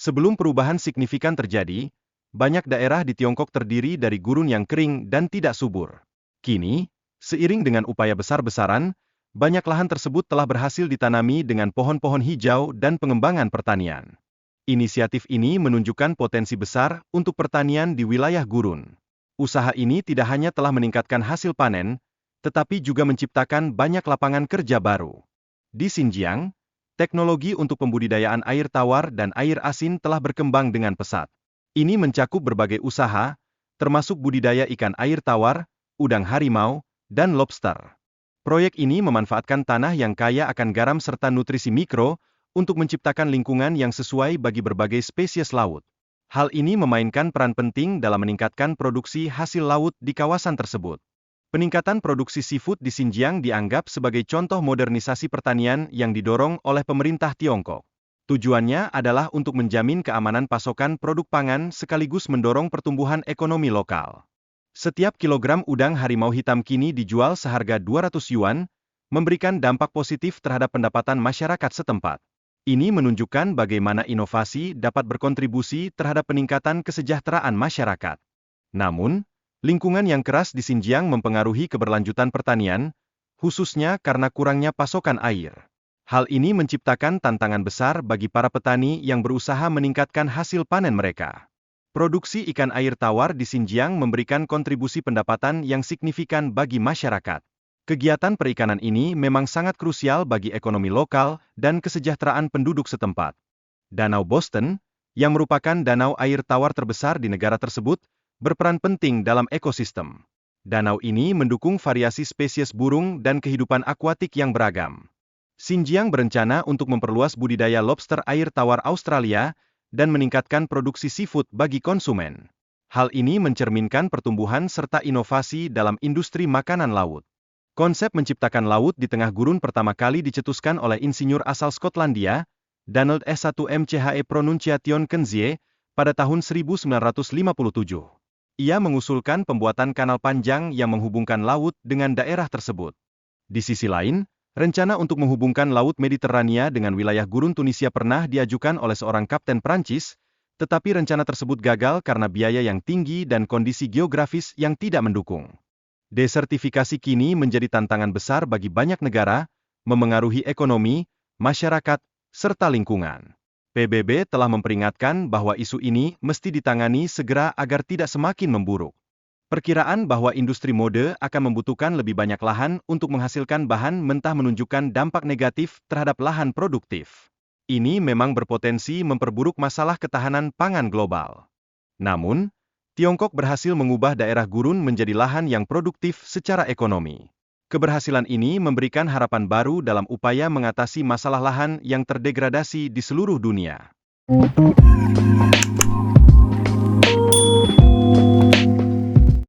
Sebelum perubahan signifikan terjadi, banyak daerah di Tiongkok terdiri dari gurun yang kering dan tidak subur. Kini, seiring dengan upaya besar-besaran, banyak lahan tersebut telah berhasil ditanami dengan pohon-pohon hijau dan pengembangan pertanian. Inisiatif ini menunjukkan potensi besar untuk pertanian di wilayah gurun. Usaha ini tidak hanya telah meningkatkan hasil panen, tetapi juga menciptakan banyak lapangan kerja baru. Di Xinjiang, teknologi untuk pembudidayaan air tawar dan air asin telah berkembang dengan pesat. Ini mencakup berbagai usaha, termasuk budidaya ikan air tawar, udang harimau, dan lobster. Proyek ini memanfaatkan tanah yang kaya akan garam serta nutrisi mikro untuk menciptakan lingkungan yang sesuai bagi berbagai spesies laut. Hal ini memainkan peran penting dalam meningkatkan produksi hasil laut di kawasan tersebut. Peningkatan produksi seafood di Xinjiang dianggap sebagai contoh modernisasi pertanian yang didorong oleh pemerintah Tiongkok. Tujuannya adalah untuk menjamin keamanan pasokan produk pangan sekaligus mendorong pertumbuhan ekonomi lokal. Setiap kilogram udang harimau hitam kini dijual seharga 200 yuan, memberikan dampak positif terhadap pendapatan masyarakat setempat. Ini menunjukkan bagaimana inovasi dapat berkontribusi terhadap peningkatan kesejahteraan masyarakat. Namun, lingkungan yang keras di Xinjiang mempengaruhi keberlanjutan pertanian, khususnya karena kurangnya pasokan air. Hal ini menciptakan tantangan besar bagi para petani yang berusaha meningkatkan hasil panen mereka. Produksi ikan air tawar di Xinjiang memberikan kontribusi pendapatan yang signifikan bagi masyarakat. Kegiatan perikanan ini memang sangat krusial bagi ekonomi lokal dan kesejahteraan penduduk setempat. Danau Boston, yang merupakan danau air tawar terbesar di negara tersebut, berperan penting dalam ekosistem. Danau ini mendukung variasi spesies burung dan kehidupan akuatik yang beragam. Xinjiang berencana untuk memperluas budidaya lobster air tawar Australia dan meningkatkan produksi seafood bagi konsumen. Hal ini mencerminkan pertumbuhan serta inovasi dalam industri makanan laut. Konsep menciptakan laut di tengah gurun pertama kali dicetuskan oleh insinyur asal Skotlandia, Donald S1MCHE Pronunciation Kenzie, pada tahun 1957. Ia mengusulkan pembuatan kanal panjang yang menghubungkan laut dengan daerah tersebut. Di sisi lain, rencana untuk menghubungkan Laut Mediterania dengan wilayah gurun Tunisia pernah diajukan oleh seorang kapten Prancis, tetapi rencana tersebut gagal karena biaya yang tinggi dan kondisi geografis yang tidak mendukung. Desertifikasi kini menjadi tantangan besar bagi banyak negara, memengaruhi ekonomi, masyarakat, serta lingkungan. PBB telah memperingatkan bahwa isu ini mesti ditangani segera agar tidak semakin memburuk. Perkiraan bahwa industri mode akan membutuhkan lebih banyak lahan untuk menghasilkan bahan mentah menunjukkan dampak negatif terhadap lahan produktif. Ini memang berpotensi memperburuk masalah ketahanan pangan global. Namun, Tiongkok berhasil mengubah daerah gurun menjadi lahan yang produktif secara ekonomi. Keberhasilan ini memberikan harapan baru dalam upaya mengatasi masalah lahan yang terdegradasi di seluruh dunia.